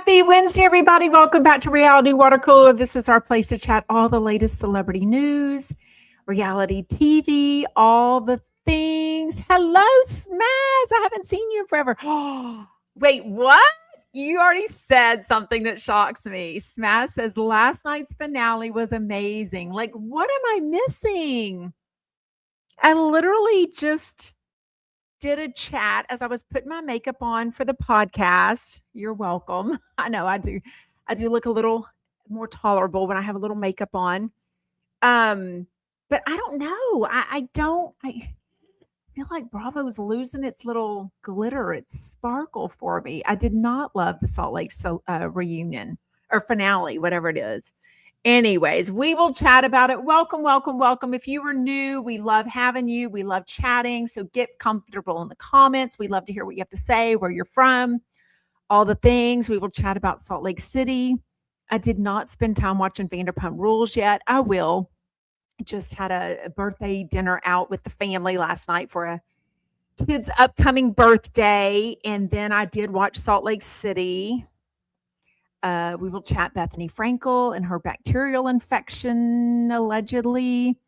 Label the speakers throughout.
Speaker 1: Happy Wednesday, everybody. Welcome back to Reality Water Cooler. This is our place to chat all the latest celebrity news, reality TV, all the things. Hello, Smaz. I haven't seen you in forever. Wait, what? You already said something that shocks me. Smaz says last night's finale was amazing. Like, what am I missing? I literally just did a chat as I was putting my makeup on for the podcast. You're welcome. I know I do. I do look a little more tolerable when I have a little makeup on. But I don't know. I feel like Bravo's losing its little glitter, its sparkle for me. I did not love the Salt Lake reunion or finale, whatever it is. Anyways, we will chat about it. Welcome, welcome, welcome. If you are new, we love having you. We love chatting. So get comfortable in the comments. We love to hear what you have to say, where you're from, all the things. We will chat about Salt Lake City. I did not spend time watching Vanderpump Rules yet. I will. Just had a birthday dinner out with the family last night for a kid's upcoming birthday. And then I did watch Salt Lake City. We will chat Bethenny Frankel and her bacterial infection, allegedly.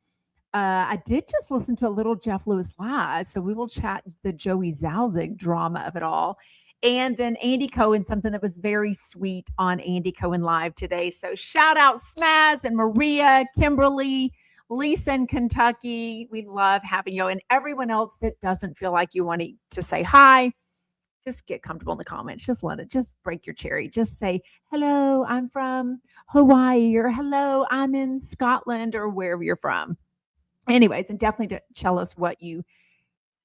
Speaker 1: I did just listen to a little Jeff Lewis live, so we will chat the Joey Zalzig drama of it all. And then Andy Cohen, something that was very sweet on Andy Cohen Live today. So shout out Smaz and Maria, Kimberly, Lisa in Kentucky. We love having you. And everyone else that doesn't feel like you want to say hi, just get comfortable in the comments. Just break your cherry. Just say, hello, I'm from Hawaii, or hello, I'm in Scotland, or wherever you're from. Anyways, and definitely tell us what you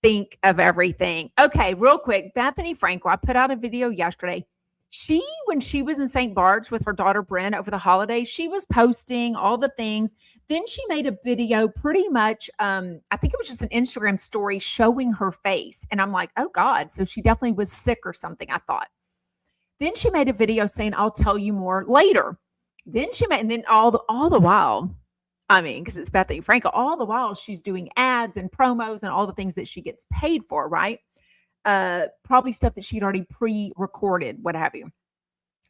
Speaker 1: think of everything. Okay, real quick, Bethenny Frankel, I put out a video yesterday. When she was in St. Bart's with her daughter Bryn over the holidays, she was posting all the things. Then she made a video pretty much, I think it was just an Instagram story showing her face. And I'm like, oh God, so she definitely was sick or something, I thought. Then she made a video saying, I'll tell you more later. And then all the while, because it's Bethenny Frankel, all the while she's doing ads and promos and all the things that she gets paid for, right? Probably stuff that she'd already pre-recorded, what have you.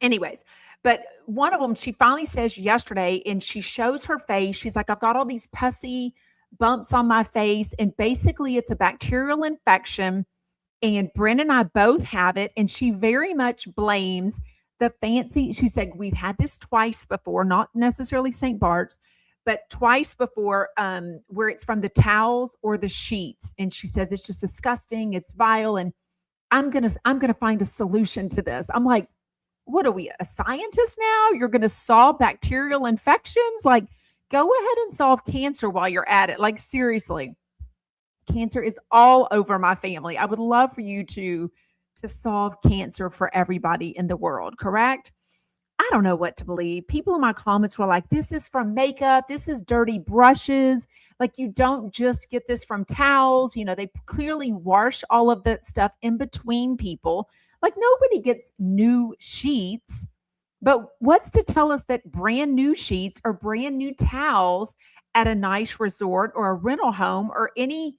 Speaker 1: Anyways, but one of them, she finally says yesterday, and she shows her face. She's like, I've got all these pussy bumps on my face, and basically it's a bacterial infection, and Bryn and I both have it, and she very much blames she said, we've had this twice before, not necessarily St. Bart's, but twice before, where it's from the towels or the sheets. And she says, it's just disgusting. It's vile. And I'm going to find a solution to this. I'm like, what are we, a scientist now? You're going to solve bacterial infections? Like, go ahead and solve cancer while you're at it. Like, seriously, cancer is all over my family. I would love for you to solve cancer for everybody in the world, correct? I don't know what to believe. People in my comments were like, this is from makeup. This is dirty brushes. Like, you don't just get this from towels. They clearly wash all of that stuff in between people. Like, nobody gets new sheets. But what's to tell us that brand new sheets or brand new towels at a nice resort or a rental home or any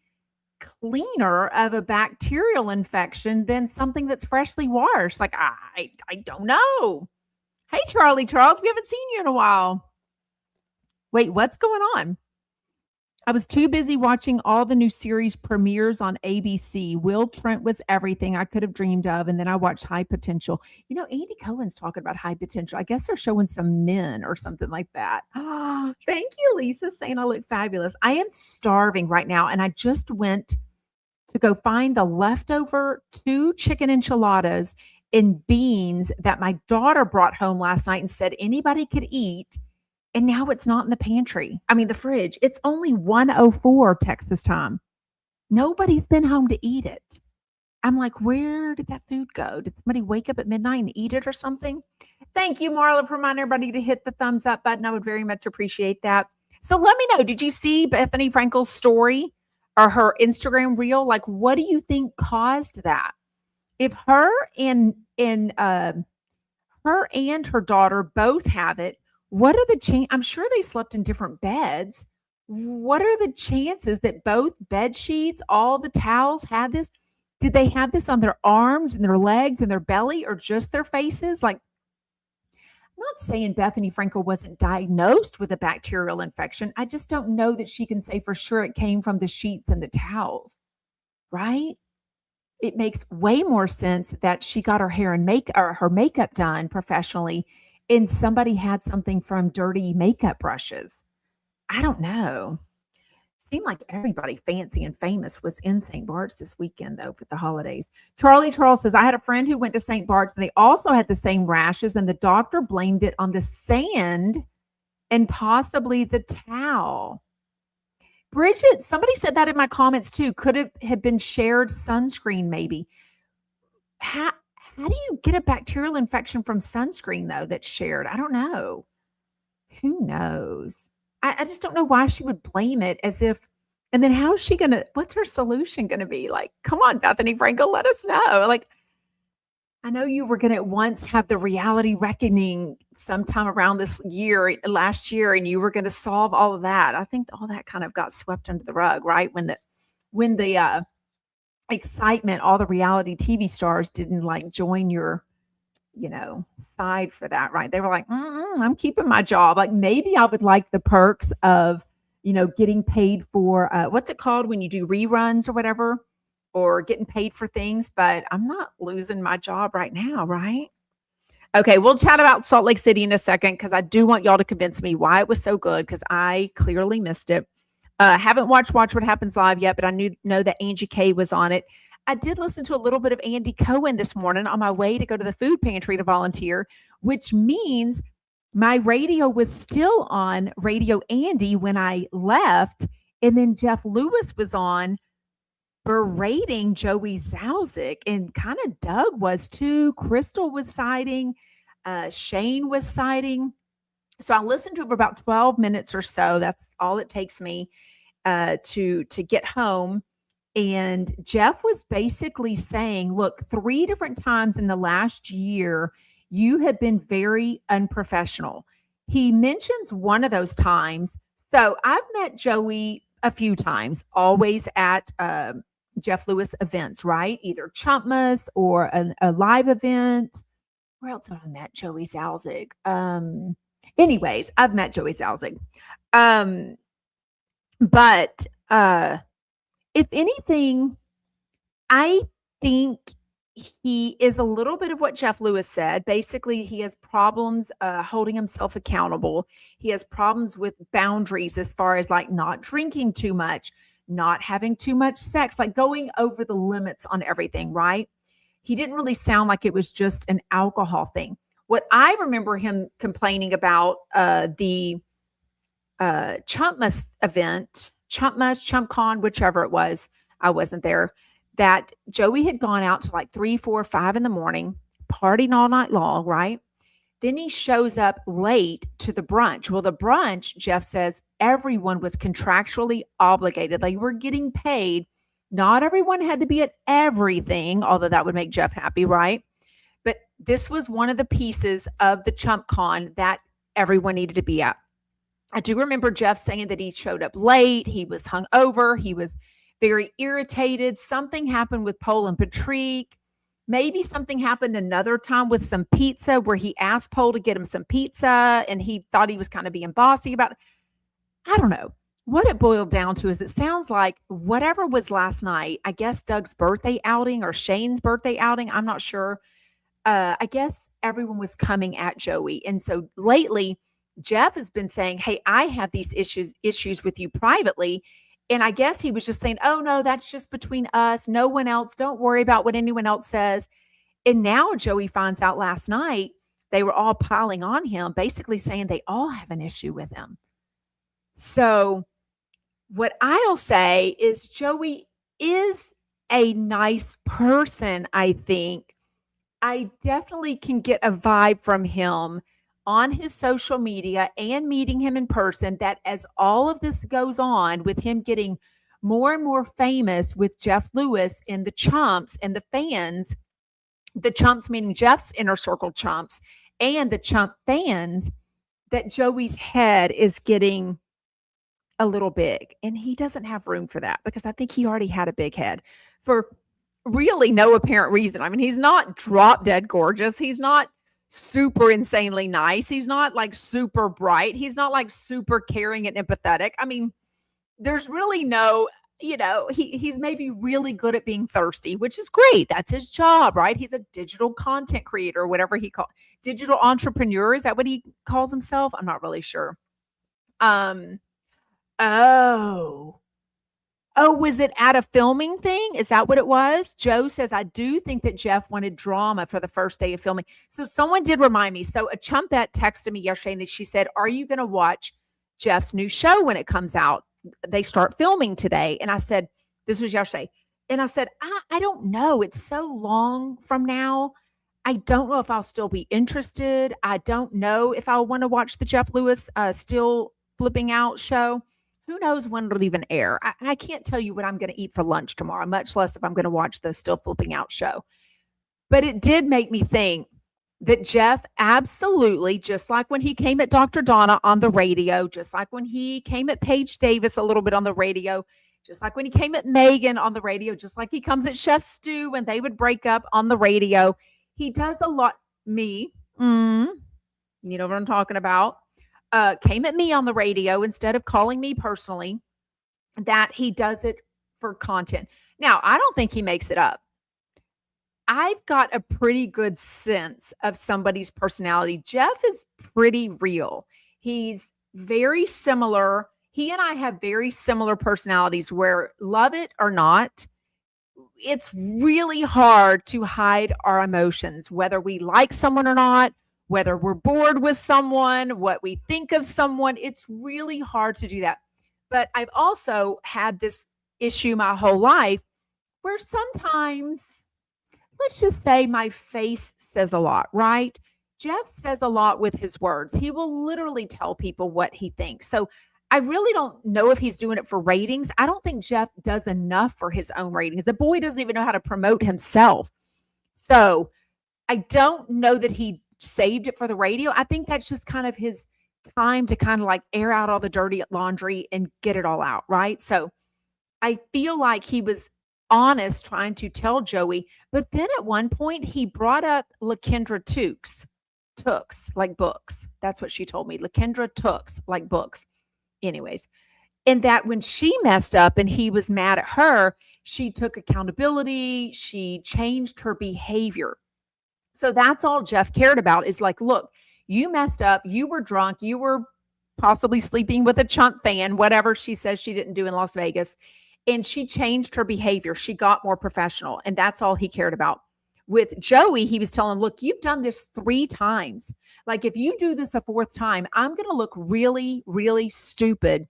Speaker 1: cleaner of a bacterial infection than something that's freshly washed? Like, I don't know. Hey, Charles, we haven't seen you in a while. Wait, what's going on? I was too busy watching all the new series premieres on ABC. Will Trent was everything I could have dreamed of. And then I watched High Potential. Andy Cohen's talking about High Potential. I guess they're showing some men or something like that. Oh, thank you, Lisa, saying I look fabulous. I am starving right now. And I just went to go find the leftover 2 chicken enchiladas and beans that my daughter brought home last night and said anybody could eat. And now it's not in the pantry. The fridge. It's only 1:04 Texas time. Nobody's been home to eat it. I'm like, where did that food go? Did somebody wake up at midnight and eat it or something? Thank you, Marla, for reminding everybody to hit the thumbs up button. I would very much appreciate that. So let me know, did you see Bethenny Frankel's story or her Instagram reel? Like, what do you think caused that? If her and her daughter both have it, what are the chances? I'm sure they slept in different beds. What are the chances that both bed sheets, all the towels had this? Did they have this on their arms and their legs and their belly, or just their faces? Like, not saying Bethenny Frankel wasn't diagnosed with a bacterial infection. I just don't know that she can say for sure it came from the sheets and the towels, right? It makes way more sense that she got her hair and her makeup done professionally and somebody had something from dirty makeup brushes. I don't know. Seemed like everybody fancy and famous was in St. Bart's this weekend, though, for the holidays. Charles says, I had a friend who went to St. Bart's and they also had the same rashes, and the doctor blamed it on the sand and possibly the towel. Bridget, somebody said that in my comments too. Could it have been shared sunscreen, maybe? How do you get a bacterial infection from sunscreen, though, that's shared? I don't know. Who knows? I just don't know why she would blame it as if, and then how is she going to, what's her solution going to be? Like, come on, Bethenny Frankel, let us know. Like, I know you were going to once have the reality reckoning sometime around last year, and you were going to solve all of that. I think all that kind of got swept under the rug, right? When the excitement, all the reality TV stars didn't like join your side for that, right? They were like, I'm keeping my job. Like maybe I would like the perks of, getting paid for, what's it called when you do reruns or whatever, or getting paid for things, but I'm not losing my job right now, right? Okay, we'll chat about Salt Lake City in a second because I do want y'all to convince me why it was so good because I clearly missed it. Haven't watched Watch What Happens Live yet, but I know that Angie K was on it. I did listen to a little bit of Andy Cohen this morning on my way to go to the food pantry to volunteer, which means my radio was still on Radio Andy when I left. And then Jeff Lewis was on berating Joey Zalzik, and kind of Doug was too. Crystal was siding. Shane was siding. So I listened to it for about 12 minutes or so. That's all it takes me to get home. And Jeff was basically saying, look, 3 different times in the last year, you have been very unprofessional. He mentions one of those times. So I've met Joey a few times, always at Jeff Lewis events, right? Either Chumps or a live event. Where else have I met Joey Zalzik? Anyways, I've met Joey Zalzik. But if anything, I think he is a little bit of what Jeff Lewis said. Basically, he has problems holding himself accountable. He has problems with boundaries as far as like not drinking too much, not having too much sex, like going over the limits on everything, right? He didn't really sound like it was just an alcohol thing. What I remember him complaining about the Chumps event, ChumpCon, whichever it was, I wasn't there, that Joey had gone out to like 3, 4, 5 in the morning, partying all night long, right? Then he shows up late to the brunch. Well, the brunch, Jeff says, everyone was contractually obligated. They were getting paid. Not everyone had to be at everything, although that would make Jeff happy, right? But this was one of the pieces of the ChumpCon that everyone needed to be at. I do remember Jeff saying that he showed up late. He was hungover. He was very irritated. Something happened with Pole and Patrick. Maybe something happened another time with some pizza where he asked Pole to get him some pizza and he thought he was kind of being bossy about it. I don't know. What it boiled down to is it sounds like whatever was last night, I guess Doug's birthday outing or Shane's birthday outing, I'm not sure. I guess everyone was coming at Joey. And so lately, Jeff has been saying, hey, I have these issues with you privately. And I guess he was just saying, oh, no, that's just between us. No one else. Don't worry about what anyone else says. And now Joey finds out last night they were all piling on him, basically saying they all have an issue with him. So what I'll say is Joey is a nice person, I think. I definitely can get a vibe from him on his social media and meeting him in person that as all of this goes on with him getting more and more famous with Jeff Lewis and the Chumps and the fans, the Chumps meaning Jeff's inner circle Chumps and the Chump fans, that Joey's head is getting a little big. And he doesn't have room for that because I think he already had a big head for really no apparent reason. I mean, he's not drop dead gorgeous. He's not super insanely nice. He's not like super bright. He's not like super caring and empathetic. I mean, there's really no, he's maybe really good at being thirsty, which is great. That's his job, right? He's a digital content creator, or whatever he called digital entrepreneur. Is that what he calls himself? I'm not really sure. Um, oh, Oh, was it at a filming thing? Is that what it was? Joe says, I do think that Jeff wanted drama for the first day of filming. So someone did remind me. So a chumpette texted me yesterday and she said, are you going to watch Jeff's new show when it comes out? They start filming today. And I said, this was yesterday. And I said, I don't know. It's so long from now. I don't know if I'll still be interested. I don't know if I'll want to watch the Jeff Lewis still flipping out show. Who knows when it'll even air? I can't tell you what I'm going to eat for lunch tomorrow, much less if I'm going to watch the Still Flipping Out show. But it did make me think that Jeff absolutely, just like when he came at Dr. Donna on the radio, just like when he came at Paige Davis a little bit on the radio, just like when he came at Megan on the radio, just like he comes at Chef Stu when they would break up on the radio. He does a lot. You know what I'm talking about. Came at me on the radio instead of calling me personally, that he does it for content. Now, I don't think he makes it up. I've got a pretty good sense of somebody's personality. Jeff is pretty real. He's very similar. He and I have very similar personalities where, love it or not, it's really hard to hide our emotions, whether we like someone or not, whether we're bored with someone, what we think of someone. It's really hard to do that. But I've also had this issue my whole life where sometimes, let's just say my face says a lot, right? Jeff says a lot with his words. He will literally tell people what he thinks. So I really don't know if he's doing it for ratings. I don't think Jeff does enough for his own ratings. The boy doesn't even know how to promote himself. So I don't know that he saved it for the radio. I think that's just kind of his time to kind of like air out all the dirty laundry and get it all out, right? So I feel like he was honest trying to tell Joey, but then at one point he brought up LaKendra Tooks, like books. That's what she told me. LaKendra Tooks, like books. Anyways, and that when she messed up and he was mad at her, she took accountability. She changed her behavior. So that's all Jeff cared about, is like, look, you messed up. You were drunk. You were possibly sleeping with a chump fan, whatever she says she didn't do in Las Vegas. And she changed her behavior. She got more professional. And that's all he cared about. With Joey, he was telling him, look, you've done this 3 times. Like, if you do this a 4th time, I'm going to look really, really stupid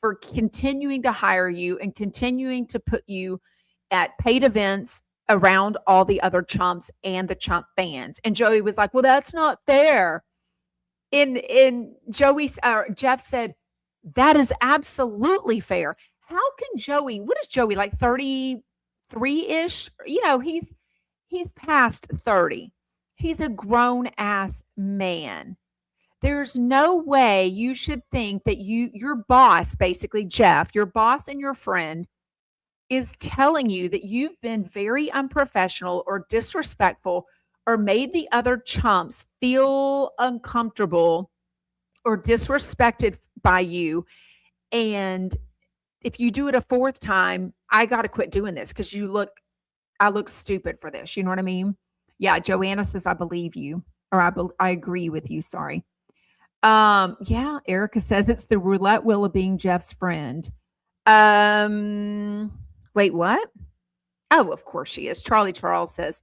Speaker 1: for continuing to hire you and continuing to put you at paid events around all the other chumps and the chump fans. And Joey was like, well, that's not fair. And Jeff said, that is absolutely fair. How can Joey, what is Joey, like 33-ish? You know, he's past 30. He's a grown ass man. There's no way you should think that your boss, basically Jeff, your boss and your friend, is telling you that you've been very unprofessional or disrespectful or made the other chumps feel uncomfortable or disrespected by you. And if you do it a 4th time, I got to quit doing this because I look stupid for this. You know what I mean? Yeah. Joanna says, I believe you, or I agree with you. Sorry. Yeah. Erica says it's the roulette wheel of being Jeff's friend. Wait, what? Oh, of course she is. Charlie Charles says,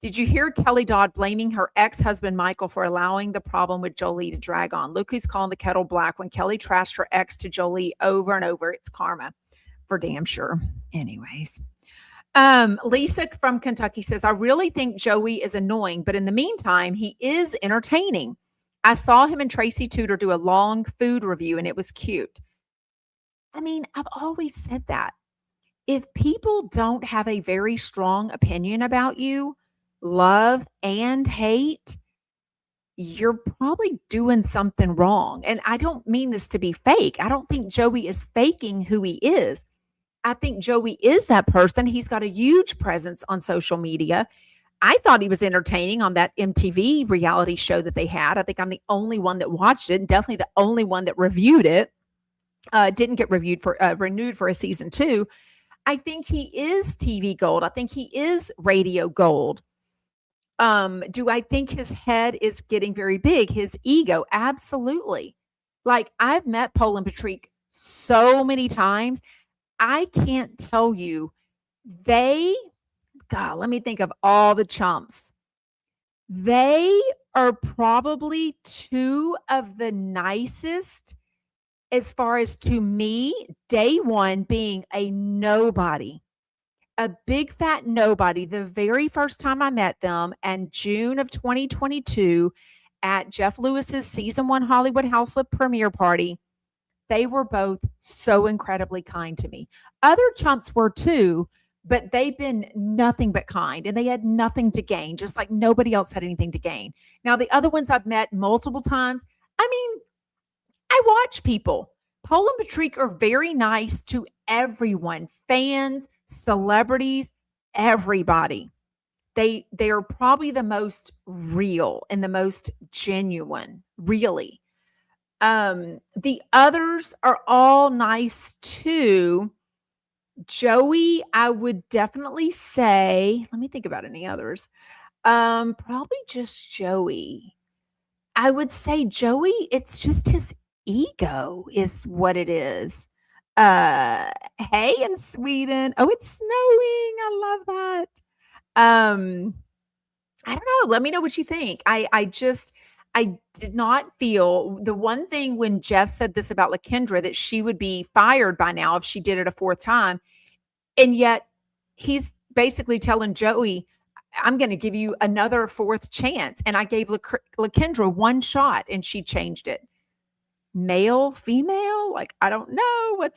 Speaker 1: did you hear Kelly Dodd blaming her ex-husband Michael for allowing the problem with Jolie to drag on? Look who's calling the kettle black. When Kelly trashed her ex to Jolie over and over, it's karma for damn sure. Anyways. Lisa from Kentucky says, I really think Joey is annoying, but in the meantime, he is entertaining. I saw him and Tracy Tudor do a long food review and it was cute. I mean, I've always said that. If people don't have a very strong opinion about you, love and hate, you're probably doing something wrong. And I don't mean this to be fake. I don't think Joey is faking who he is. I think Joey is that person. He's got a huge presence on social media. I thought he was entertaining on that MTV reality show that they had. I think I'm the only one that watched it, and definitely the only one that reviewed it. Didn't get renewed for a season 2. I think he is TV gold. I think he is radio gold. Do I think his head is getting very big? His ego, absolutely. Like, I've met Poland Patrick so many times. I can't tell you. God, let me think of all the chumps. They are probably 2 of the nicest, as far as, to me, day one being a nobody, a big fat nobody. The very first time I met them in June of 2022 at Jeff Lewis's season 1 Hollywood Housewives premiere party, they were both so incredibly kind to me. Other chumps were too, but they've been nothing but kind, and they had nothing to gain, just like nobody else had anything to gain. Now, the other ones I've met multiple times, I mean, I watch people. Poland Patrick are very nice to everyone, fans, celebrities, everybody. They are probably the most real and the most genuine, really. The others are all nice too. Joey, I would definitely say, let me think about any others. Probably just Joey. I would say Joey, it's just his ego is what it is. Hey, in Sweden. Oh, it's snowing. I love that. I don't know. Let me know what you think. I did not feel the one thing when Jeff said this about Lakendra, that she would be fired by now if she did it a 4th time. And yet he's basically telling Joey, I'm going to give you another 4th chance. And I gave Lakendra 1 shot and she changed it. Male, female? Like, I don't know.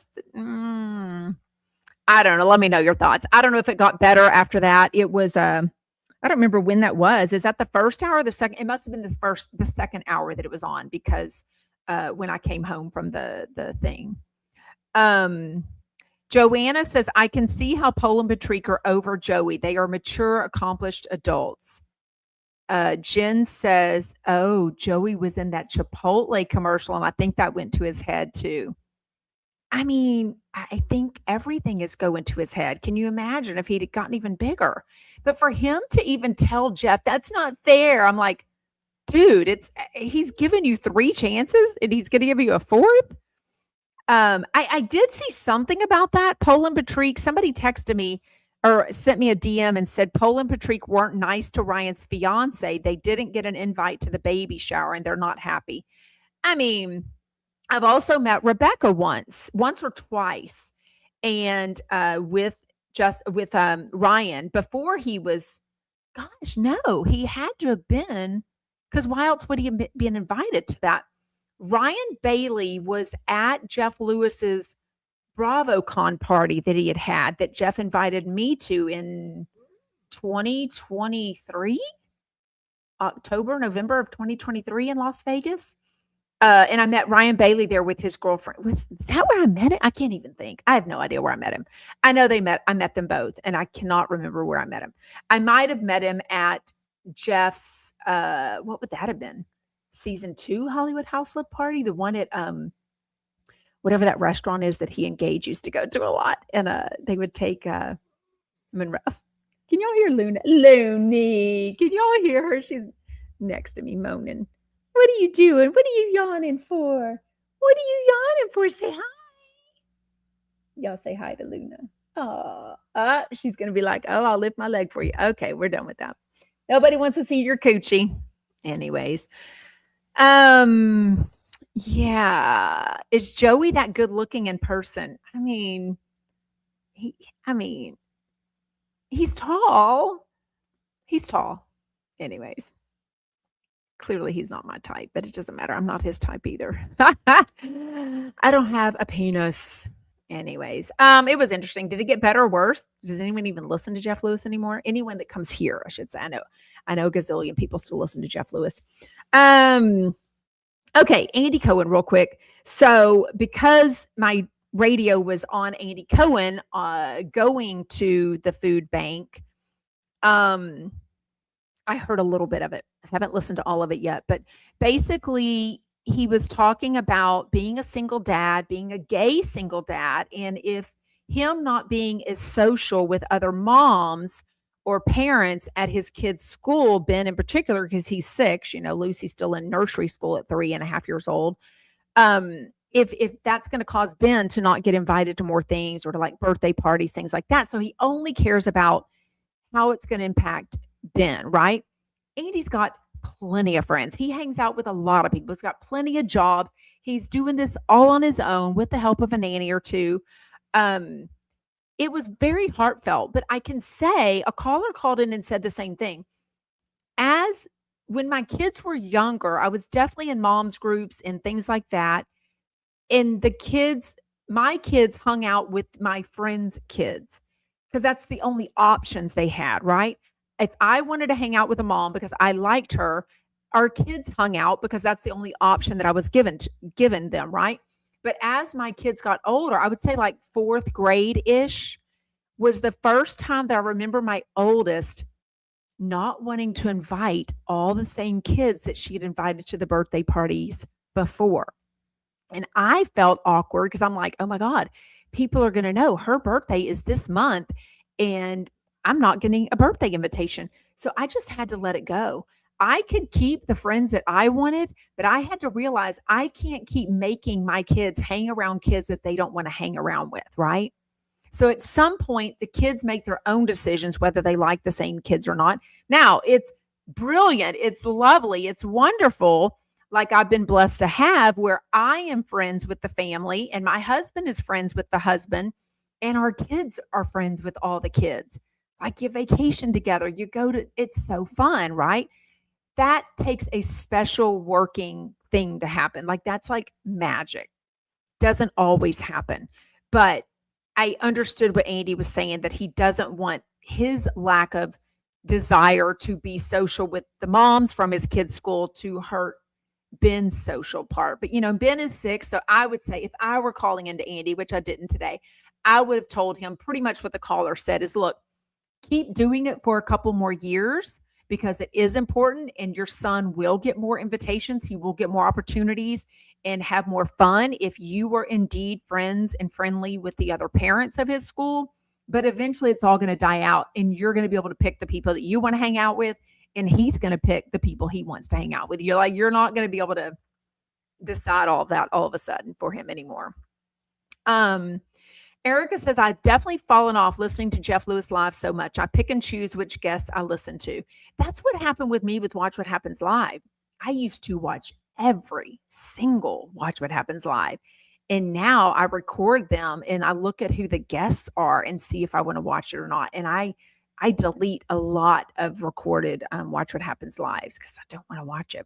Speaker 1: I don't know. Let me know your thoughts. I don't know if it got better after that. It was, I don't remember when that was. Is that the first hour or the second? It must have been the second hour that it was on, because when I came home from the thing. Joanna says, I can see how Poland Patrick are over Joey. They are mature, accomplished adults. Jen says, oh, Joey was in that Chipotle commercial, and I think that went to his head too. I mean, I think everything is going to his head. Can you imagine if he'd gotten even bigger? But for him to even tell Jeff, that's not fair. I'm like, dude, he's given you 3 chances and he's going to give you a 4th. I did see something about that. Poland Patrick, somebody texted me or sent me a DM and said Poland Patrick weren't nice to Ryan's fiance. They didn't get an invite to the baby shower and they're not happy. I mean, I've also met Rebecca once or twice, and with Ryan before he was, gosh, no, he had to have been, because why else would he have been invited to that? Ryan Bailey was at Jeff Lewis's BravoCon party that he had that Jeff invited me to in 2023, November of 2023 in Las Vegas. And I met Ryan Bailey there with his girlfriend. Was that where I met him? I can't even think. I have no idea where I met him. I know I met them both, and I cannot remember where I met him. I might have met him at Jeff's, what would that have been? Season 2 Hollywood Housewives party, the one at whatever that restaurant is that he and Gage used to go to a lot. And they would take Monroe. Can y'all hear Luna? Looney. Can y'all hear her? She's next to me moaning. What are you doing? What are you yawning for? What are you yawning for? Say hi. Y'all say hi to Luna. Oh, she's going to be like, oh, I'll lift my leg for you. Okay, we're done with that. Nobody wants to see your coochie. Anyways. Yeah. Is Joey that good looking in person? I mean, he's tall. He's tall. Anyways. Clearly he's not my type, but it doesn't matter. I'm not his type either. I don't have a penis. Anyways, it was interesting. Did it get better or worse? Does anyone even listen to Jeff Lewis anymore? Anyone that comes here, I should say. I know a gazillion people still listen to Jeff Lewis. Okay, Andy Cohen, real quick. So because my radio was on Andy Cohen, going to the food bank, I heard a little bit of it. I haven't listened to all of it yet, but basically he was talking about being a single dad, being a gay single dad, and if him not being as social with other moms or parents at his kid's school, Ben in particular, because he's 6, Lucy's still in nursery school at 3.5 years old. If that's going to cause Ben to not get invited to more things or to like birthday parties, things like that. So he only cares about how it's going to impact Ben, right? Andy's got plenty of friends. He hangs out with a lot of people. He's got plenty of jobs. He's doing this all on his own with the help of a nanny or two. Um, it was very heartfelt, but I can say a caller called in and said the same thing. As when my kids were younger, I was definitely in moms groups and things like that. And my kids hung out with my friends' kids because that's the only options they had, right? If I wanted to hang out with a mom because I liked her, our kids hung out because that's the only option that I was given them, right? But as my kids got older, I would say like 4th grade ish was the first time that I remember my oldest not wanting to invite all the same kids that she had invited to the birthday parties before. And I felt awkward because I'm like, oh my God, people are going to know her birthday is this month and I'm not getting a birthday invitation. So I just had to let it go. I could keep the friends that I wanted, but I had to realize I can't keep making my kids hang around kids that they don't want to hang around with, right? So at some point, the kids make their own decisions whether they like the same kids or not. Now, it's brilliant. It's lovely. It's wonderful. Like I've been blessed to have where I am friends with the family and my husband is friends with the husband and our kids are friends with all the kids. Like you vacation together, it's so fun, right? That takes a special working thing to happen. Like that's like magic. Doesn't always happen. But I understood what Andy was saying that he doesn't want his lack of desire to be social with the moms from his kids' school to hurt Ben's social part. But Ben is 6, so I would say if I were calling into Andy, which I didn't today, I would have told him pretty much what the caller said is, look, keep doing it for a couple more years because it is important and your son will get more invitations. He will get more opportunities and have more fun if you were indeed friends and friendly with the other parents of his school. But eventually it's all going to die out and you're going to be able to pick the people that you want to hang out with and he's going to pick the people he wants to hang out with. You're not going to be able to decide all of that all of a sudden for him anymore. Erica says, I've definitely fallen off listening to Jeff Lewis Live so much. I pick and choose which guests I listen to. That's what happened with me with Watch What Happens Live. I used to watch every single Watch What Happens Live. And now I record them and I look at who the guests are and see if I want to watch it or not. And I delete a lot of recorded Watch What Happens Lives because I don't want to watch it.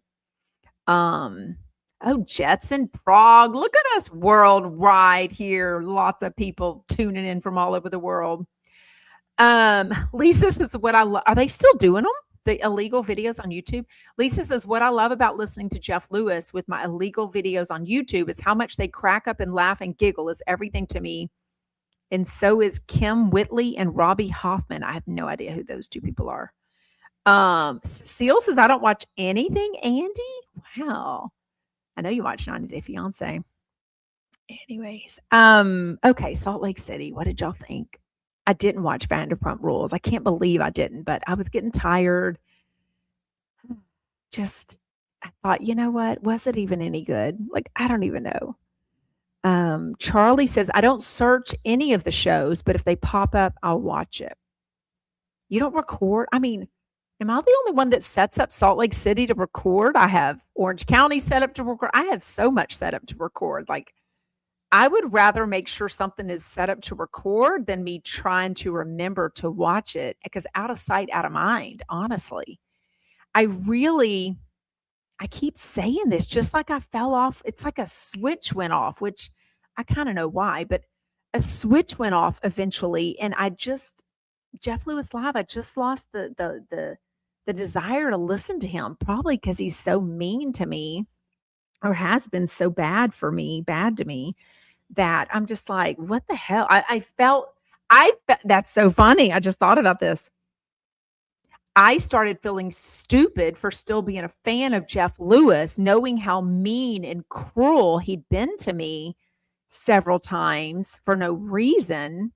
Speaker 1: Oh, Jets in Prague. Look at us worldwide here. Lots of people tuning in from all over the world. Lisa says, are they still doing them? The illegal videos on YouTube? Lisa says, what I love about listening to Jeff Lewis with my illegal videos on YouTube is how much they crack up and laugh and giggle is everything to me. And so is Kim Whitley and Robbie Hoffman. I have no idea who those two people are. Seal says, I don't watch anything, Andy. Wow. I know you watch 90 Day Fiance. Anyways, okay, Salt Lake City. What did y'all think? I didn't watch Vanderpump Rules. I can't believe I didn't, but I was getting tired. I thought, you know what? Was it even any good? Like, I don't even know. Charlie says, I don't search any of the shows, but if they pop up, I'll watch it. You don't record? I mean, am I the only one that sets up Salt Lake City to record? I have Orange County set up to record. I have so much set up to record. Like, I would rather make sure something is set up to record than me trying to remember to watch it because out of sight, out of mind, honestly. I keep saying this, just like I fell off. It's like a switch went off, which I kind of know why, but a switch went off eventually. And Jeff Lewis Live, I just lost the desire to listen to him, probably because he's so mean to me or has been so bad to me that I'm just like, what the hell? That's so funny. I just thought about this. I started feeling stupid for still being a fan of Jeff Lewis, knowing how mean and cruel he'd been to me several times for no reason.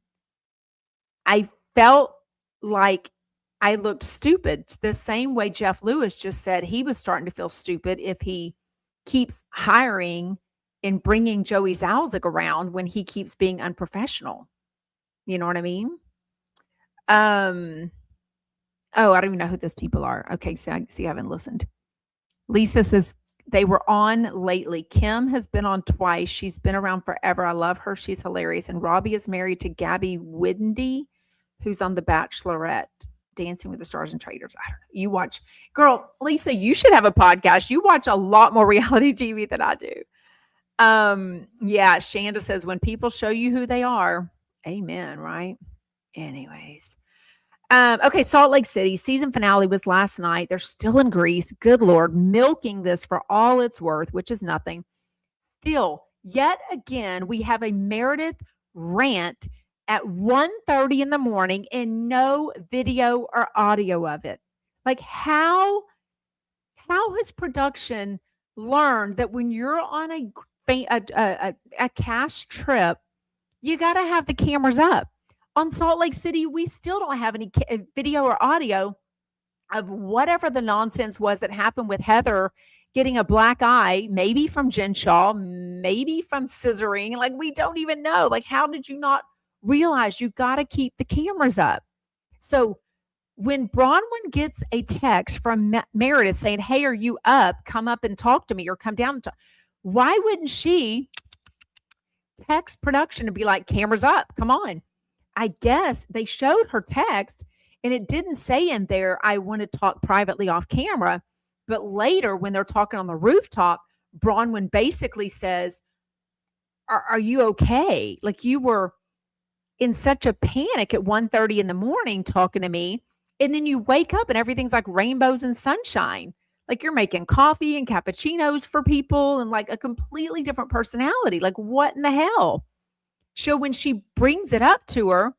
Speaker 1: I felt like I looked stupid the same way Jeff Lewis just said he was starting to feel stupid if he keeps hiring and bringing Joey Zalzig around when he keeps being unprofessional. You know what I mean? Oh, I don't even know who those people are. Okay, so I see, I haven't listened. Lisa says they were on lately. Kim has been on twice. She's been around forever. I love her. She's hilarious. And Robbie is married to Gabby Widney, who's on The Bachelorette, Dancing with the Stars and Traders. I don't know. You watch, girl, Lisa, you should have a podcast. You watch a lot more reality TV than I do. Yeah, Shanda says when people show you who they are, amen, right? Anyways. Okay, Salt Lake City season finale was last night. They're still in Greece. Good Lord, milking this for all it's worth, which is nothing. Still, yet again, we have a Meredith rant at 1:30 in the morning and no video or audio of it. Like how has production learned that when you're on a cast trip, you got to have the cameras up? On Salt Lake City, we still don't have any video or audio of whatever the nonsense was that happened with Heather getting a black eye, maybe from Jen Shaw, maybe from scissoring. Like, we don't even know. Like, how did you not realize you got to keep the cameras up? So when Bronwyn gets a text from Meredith saying, hey, are you up? Come up and talk to me, or come down and talk. Why wouldn't she text production and be like, cameras up, come on? I guess they showed her text and it didn't say in there, I want to talk privately off camera. But later, when they're talking on the rooftop, Bronwyn basically says, are you okay? Like, you were in such a panic at 1:30 in the morning talking to me. And then you wake up and everything's like rainbows and sunshine. Like, you're making coffee and cappuccinos for people and like a completely different personality. Like, what in the hell? So when she brings it up to her,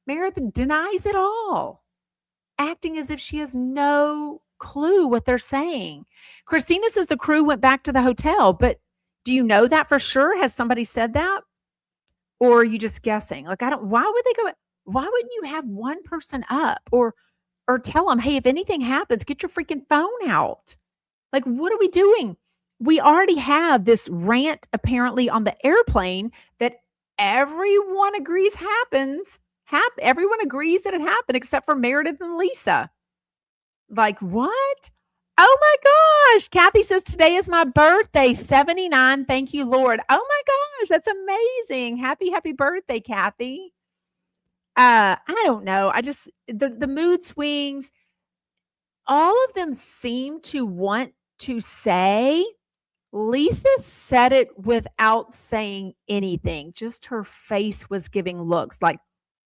Speaker 1: Meredith denies it all, acting as if she has no clue what they're saying. Christina says the crew went back to the hotel, but do you know that for sure? Has somebody said that? Or are you just guessing? Like, why would they go? Why wouldn't you have one person up or tell them, hey, if anything happens, get your freaking phone out? Like, what are we doing? We already have this rant apparently on the airplane that everyone agrees happens. Everyone agrees that it happened except for Meredith and Lisa. Like, what? Oh my gosh. Kathy says, today is my birthday, 79. Thank you, Lord. Oh my gosh. That's amazing. Happy birthday, Kathy. I don't know. I just, the mood swings, all of them seem to want to say, Lisa said it without saying anything. Just her face was giving looks like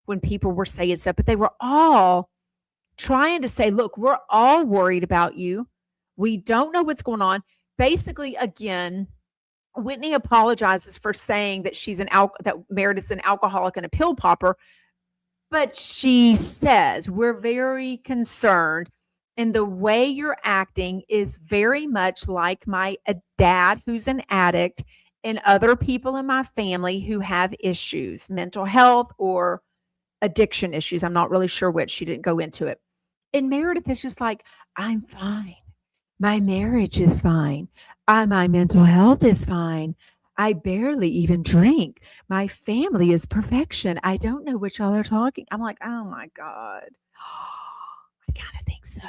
Speaker 1: when people were saying stuff, but they were all trying to say, look, we're all worried about you. We don't know what's going on. Basically, again, Whitney apologizes for saying that that Meredith's an alcoholic and a pill popper, but she says, we're very concerned. And the way you're acting is very much like my dad who's an addict and other people in my family who have issues, mental health or addiction issues. I'm not really sure which. She didn't go into it. And Meredith is just like, I'm fine. My marriage is fine. My mental health is fine. I barely even drink. My family is perfection. I don't know what y'all are talking. I'm like, oh my God. I kind of think so.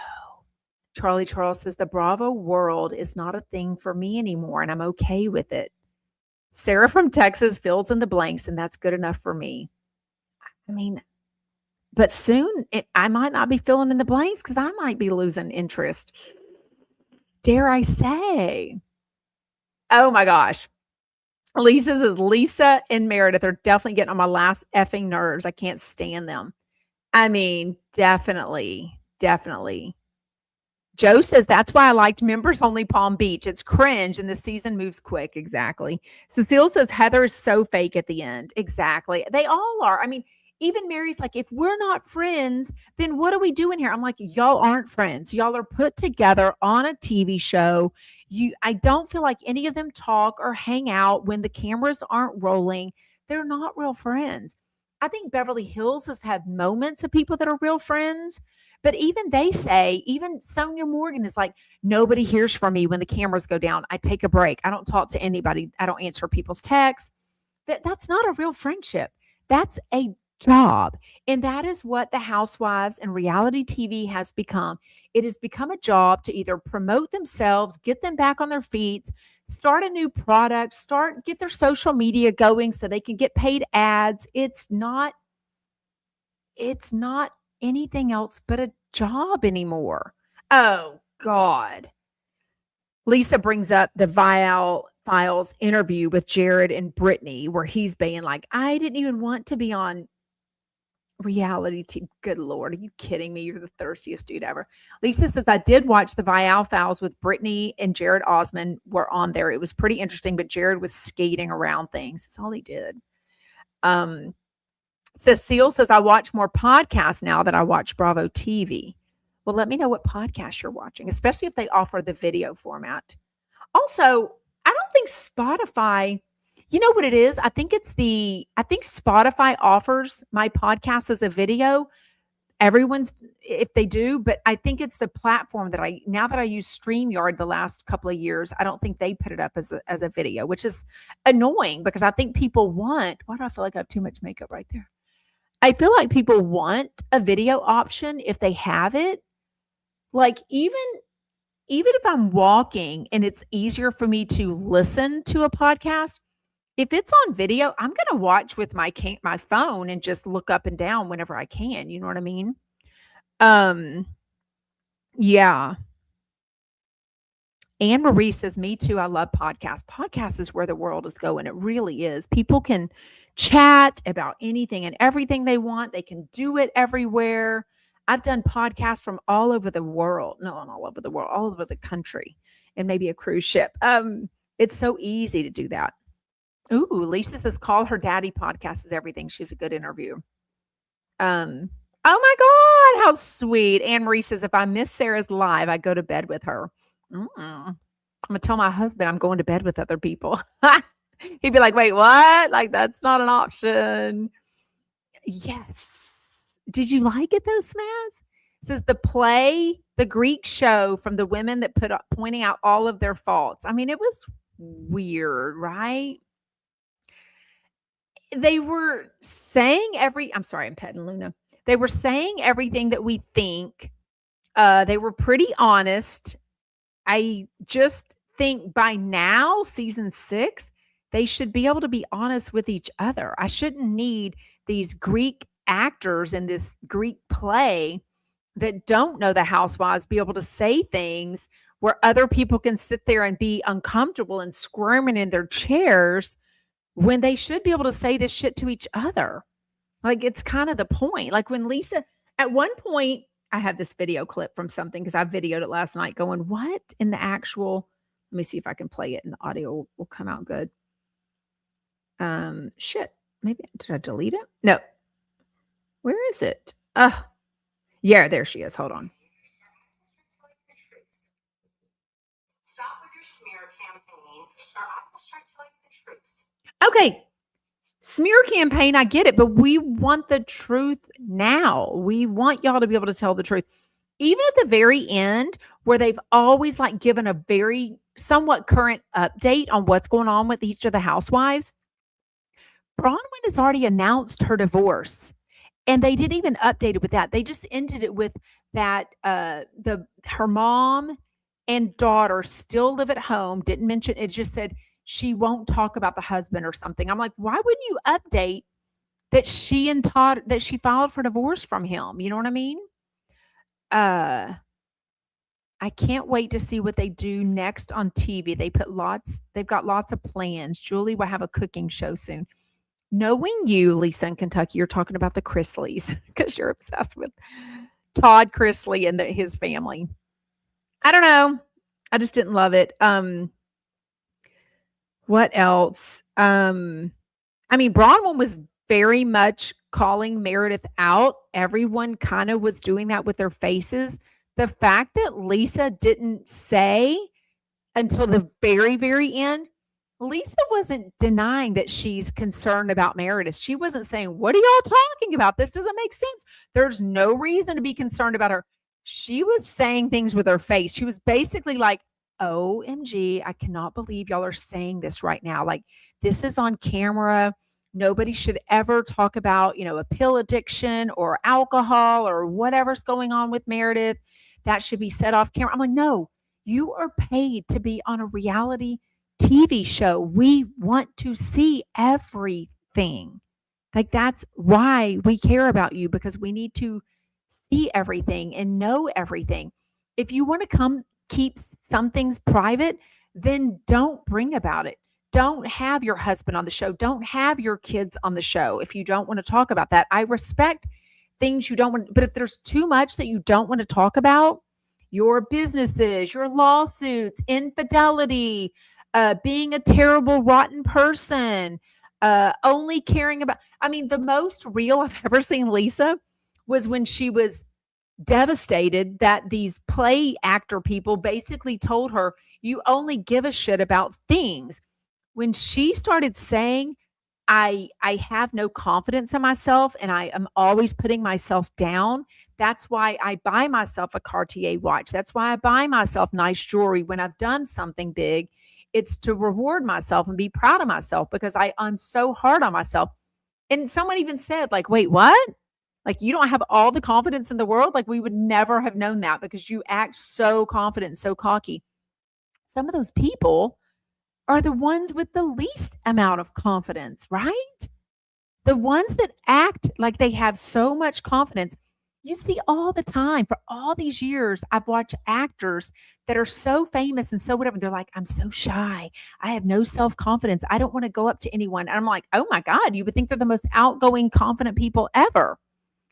Speaker 1: Charlie Charles says the Bravo world is not a thing for me anymore, and I'm okay with it. Sarah from Texas fills in the blanks, and that's good enough for me. I mean, but soon I might not be filling in the blanks because I might be losing interest. Dare I say? Oh my gosh. Lisa says Lisa and Meredith are definitely getting on my last effing nerves. I can't stand them. I mean, definitely. Joe says, that's why I liked Members Only Palm Beach. It's cringe and the season moves quick. Exactly. Cecile says, Heather is so fake at the end. Exactly. They all are. I mean, even Mary's like, if we're not friends, then what are we doing here? I'm like, y'all aren't friends. Y'all are put together on a TV show. I don't feel like any of them talk or hang out when the cameras aren't rolling. They're not real friends. I think Beverly Hills has had moments of people that are real friends, but even they say, even Sonia Morgan is like, nobody hears from me when the cameras go down. I take a break. I don't talk to anybody. I don't answer people's texts. That's not a real friendship. That's a job. And that is what the housewives and reality TV has become. It has become a job to either promote themselves, get them back on their feet, start a new product, get their social media going so they can get paid ads. It's not anything else but a job anymore. Oh God. Lisa brings up the Vial Files interview with Jared and Brittany, where he's being like, I didn't even want to be on reality TV. Good Lord, are you kidding me? You're the thirstiest dude ever. Lisa says, I did watch the Vial Files with Brittany and Jared Osmond were on there. It was pretty interesting, but Jared was skating around things. That's all he did. Cecile says, I watch more podcasts now than I watch Bravo TV. Well, let me know what podcast you're watching, especially if they offer the video format. Also, I don't think Spotify, you know what it is? I think Spotify offers my podcast as a video. If they do, but I think it's the platform now that I use StreamYard the last couple of years, I don't think they put it up as a video, which is annoying because I think people why do I feel like I have too much makeup right there? I feel like people want a video option if they have it. Like even if I'm walking and it's easier for me to listen to a podcast, if it's on video, I'm going to watch with my phone and just look up and down whenever I can. You know what I mean? Yeah. Anne Marie says, me too. I love podcasts. Podcasts is where the world is going. It really is. People can chat about anything and everything they want. They can do it everywhere. I've done podcasts from all over the world. No, not all over the world, all over the country, and maybe a cruise ship. It's so easy to do that. Ooh, Lisa says, call her daddy podcast is everything. She's a good interview. Oh my God, how sweet. Anne Marie says, if I miss Sarah's live, I go to bed with her. I'm gonna tell my husband I'm going to bed with other people. He'd be like, wait, what? Like, that's not an option. Yes. Did you like it though, Smaz? It says the Greek show from the women that pointing out all of their faults. I mean, it was weird, right? They were saying I'm sorry, I'm petting Luna. They were saying everything that we think. They were pretty honest. I just think by now, season 6, they should be able to be honest with each other. I shouldn't need these Greek actors in this Greek play that don't know the housewives be able to say things where other people can sit there and be uncomfortable and squirming in their chairs when they should be able to say this shit to each other. Like, it's kind of the point. Like when Lisa, at one point, I have this video clip from something because I videoed it last night going, what in the actual, let me see if I can play it and the audio will come out good. Shit. Maybe, did I delete it? No. Where is it? Yeah, there she is. Hold on. Stop with your smear campaign, or I will start telling you the truth. Okay. Smear campaign, I get it, but we want the truth now. We want y'all to be able to tell the truth. Even at the very end, where they've always like given a very somewhat current update on what's going on with each of the housewives, Bronwyn has already announced her divorce. And they didn't even update it with that. They just ended it with that her mom and daughter still live at home. Didn't mention it, just said she won't talk about the husband or something. I'm like, why wouldn't you update that she and Todd that she filed for divorce from him? You know what I mean? I can't wait to see what they do next on TV. They've got lots of plans. Julie will have a cooking show soon. Knowing you, Lisa in Kentucky, you're talking about the Chrisleys because you're obsessed with Todd Chrisley and his family. I don't know. I just didn't love it. What else? I mean, Bronwyn was very much calling Meredith out. Everyone kind of was doing that with their faces. The fact that Lisa didn't say until the very, very end, Lisa wasn't denying that she's concerned about Meredith. She wasn't saying, "What are y'all talking about? This doesn't make sense. There's no reason to be concerned about her." She was saying things with her face. She was basically like, "OMG, I cannot believe y'all are saying this right now. Like, this is on camera. Nobody should ever talk about, a pill addiction or alcohol or whatever's going on with Meredith. That should be said off camera." I'm like, "No, you are paid to be on a reality TV show. We want to see everything. Like, that's why we care about you, because we need to see everything and know everything. If you want to come keep some things private, then don't bring about it. Don't have your husband on the show. Don't have your kids on the show if you don't want to talk about that. I respect things you don't want, but if there's too much that you don't want to talk about, your businesses, your lawsuits, infidelity, being a terrible, rotten person, only caring about, the most real I've ever seen Lisa was when she was devastated that these play actor people basically told her, "You only give a shit about things." When she started saying, I have no confidence in myself and I am always putting myself down. That's why I buy myself a Cartier watch. That's why I buy myself nice jewelry when I've done something big. It's to reward myself and be proud of myself, because I'm so hard on myself. And someone even said, like, "Wait, what? Like, you don't have all the confidence in the world?" Like, we would never have known that because you act so confident and so cocky. Some of those people are the ones with the least amount of confidence, right? The ones that act like they have so much confidence. You see all the time for all these years, I've watched actors that are so famous and so whatever. They're like, "I'm so shy. I have no self confidence. I don't want to go up to anyone." And I'm like, "Oh my God, you would think they're the most outgoing, confident people ever."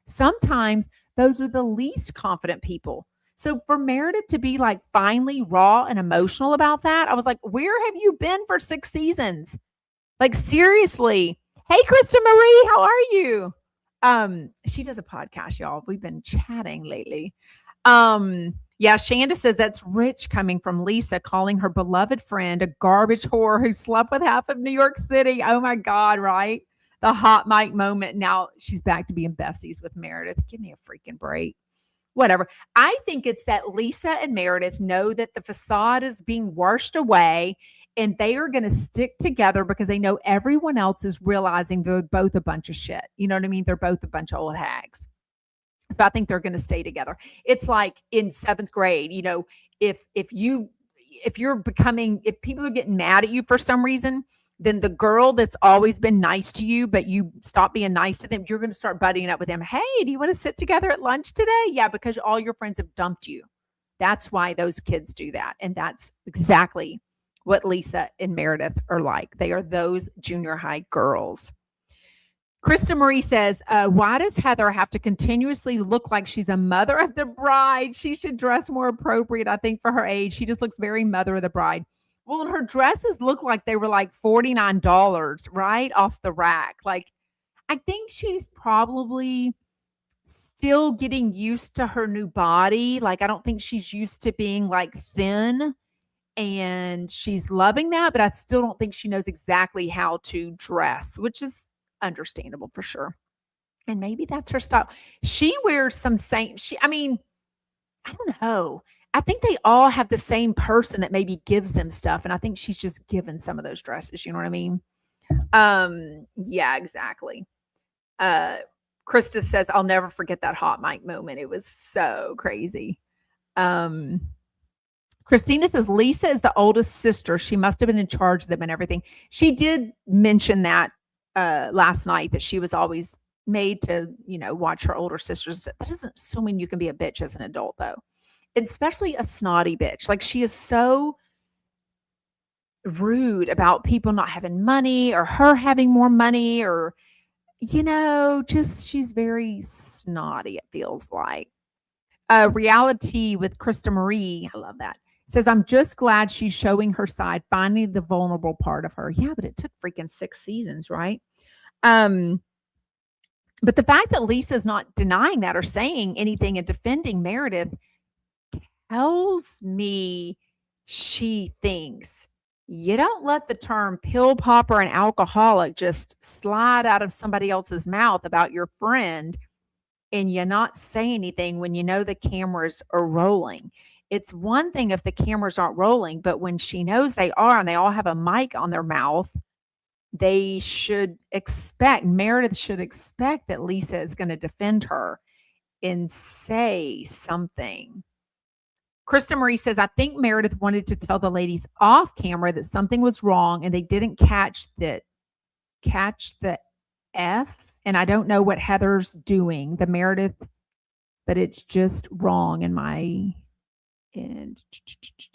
Speaker 1: Sometimes those are the least confident people. So for Meredith to be like finally raw and emotional about that, I was like, "Where have you been for 6 seasons? Like, seriously." Hey, Krista Marie, how are you? She does a podcast, y'all. We've been chatting lately. Yeah, Shanda says that's rich coming from Lisa, calling her beloved friend a garbage whore who slept with half of New York City. Oh my God, right? The hot mic moment. Now she's back to being besties with Meredith. Give me a freaking break. Whatever. I think it's that Lisa and Meredith know that the facade is being washed away and they are going to stick together because they know everyone else is realizing they're both a bunch of shit. You know what I mean? They're both a bunch of old hags. So I think they're going to stay together. It's like in 7th grade, if people are getting mad at you for some reason, then the girl that's always been nice to you, but you stop being nice to them, you're going to start buddying up with them. "Hey, do you want to sit together at lunch today?" Yeah, because all your friends have dumped you. That's why those kids do that. And that's exactly what Lisa and Meredith are like. They are those junior high girls. Krista Marie says, "Why does Heather have to continuously look like she's a mother of the bride? She should dress more appropriate, I think, for her age. She just looks very mother of the bride." Well, and her dresses look like they were like $49, right? Off the rack. Like, I think she's probably still getting used to her new body. Like, I don't think she's used to being like thin, and she's loving that, but I still don't think she knows exactly how to dress, which is understandable for sure. And maybe that's her style. She wears some same I don't know. I think they all have the same person that maybe gives them stuff, and I think she's just given some of those dresses, you know what I mean? Yeah, exactly. Krista says, "I'll never forget that hot mic moment. It was so crazy." Christina says, "Lisa is the oldest sister. She must have been in charge of them and everything." She did mention that last night, that she was always made to, watch her older sisters. That doesn't still mean you can be a bitch as an adult, though. Especially a snotty bitch. Like, she is so rude about people not having money or her having more money, or, just she's very snotty, it feels like. Reality with Krista Marie, I love that, says, "I'm just glad she's showing her side, finding the vulnerable part of her." Yeah, but it took freaking 6 seasons, right? But the fact that Lisa's not denying that or saying anything and defending Meredith tells me she thinks you don't let the term pill popper and alcoholic just slide out of somebody else's mouth about your friend and you not say anything when you know the cameras are rolling. It's one thing if the cameras aren't rolling, but when she knows they are and they all have a mic on their mouth, Meredith should expect that Lisa is going to defend her and say something. Krista Marie says, I think Meredith wanted to tell the ladies off camera that something was wrong and they didn't catch the F. And I don't know what Heather's doing, the Meredith, but it's just wrong in my, and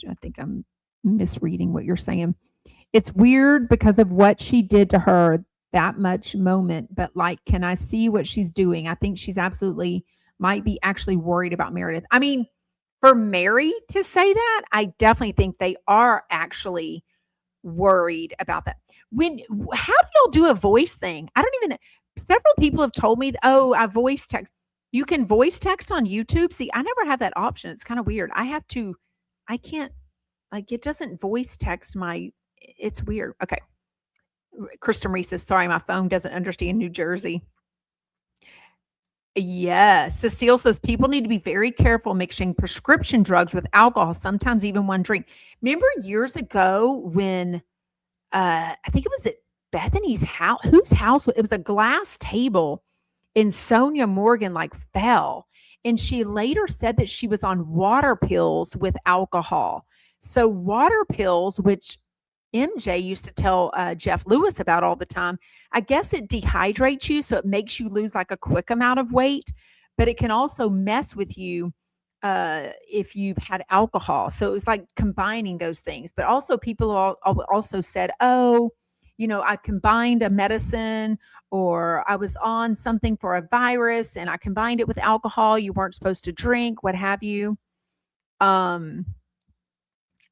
Speaker 1: I think I'm misreading what you're saying. It's weird because of what she did to her that much moment, but like, can I see what she's doing? I think she's absolutely might be actually worried about Meredith. I mean, for Mary to say that, I definitely think they are actually worried about that. How do y'all do a voice thing? I don't even. Several people have told me, oh, I voice text. You can voice text on YouTube. See, I never have that option. It's kind of weird. I can't, like, it doesn't voice text it's weird. Okay. Kristen Reese says, sorry, my phone doesn't understand New Jersey. Yes. Cecile says people need to be very careful mixing prescription drugs with alcohol, sometimes even one drink. Remember years ago when I think it was at Bethenny's house, whose house? It was a glass table and Sonia Morgan like fell. And she later said that she was on water pills with alcohol. So water pills, which MJ used to tell Jeff Lewis about all the time. I guess it dehydrates you, so it makes you lose like a quick amount of weight, but it can also mess with you if you've had alcohol. So it was like combining those things. But also, people also said, oh, I combined a medicine or I was on something for a virus and I combined it with alcohol. You weren't supposed to drink, what have you. Oh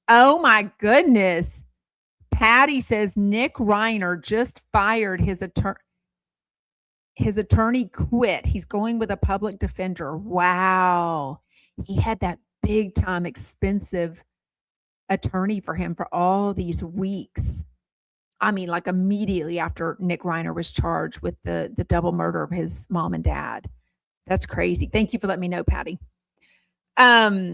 Speaker 1: my goodness. Patty says Nick Reiner just fired his attorney. His attorney quit. He's going with a public defender. Wow. He had that big time expensive attorney for him for all these weeks. I mean, like immediately after Nick Reiner was charged with the double murder of his mom and dad. That's crazy. Thank you for letting me know, Patty. Yeah.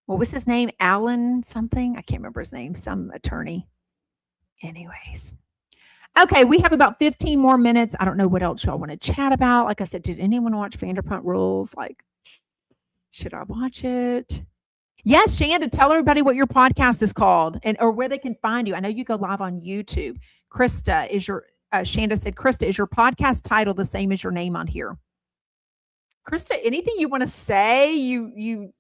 Speaker 1: What was his name? Alan something? I can't remember his name. Some attorney. Anyways. Okay, we have about 15 more minutes. I don't know what else y'all want to chat about. Like I said, did anyone watch Vanderpump Rules? Like, should I watch it? Yes, Shanda, tell everybody what your podcast is called or where they can find you. I know you go live on YouTube. Krista, Shanda said, Krista, is your podcast title the same as your name on here? Krista, anything you want to say? You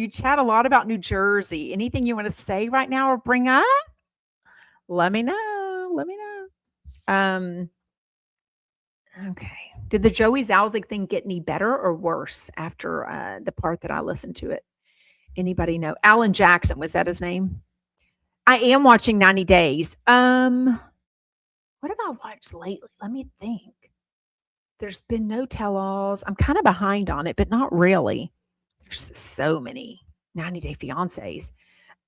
Speaker 1: chat a lot about New Jersey. Anything you want to say right now or bring up? Let me know. Okay. Did the Joey Zalzig thing get any better or worse after the part that I listened to it? Anybody know? Alan Jackson, was that his name? I am watching 90 Days. What have I watched lately? Let me think. There's been no tell-alls. I'm kind of behind on it, but not really. There's so many 90 Day Fiancés.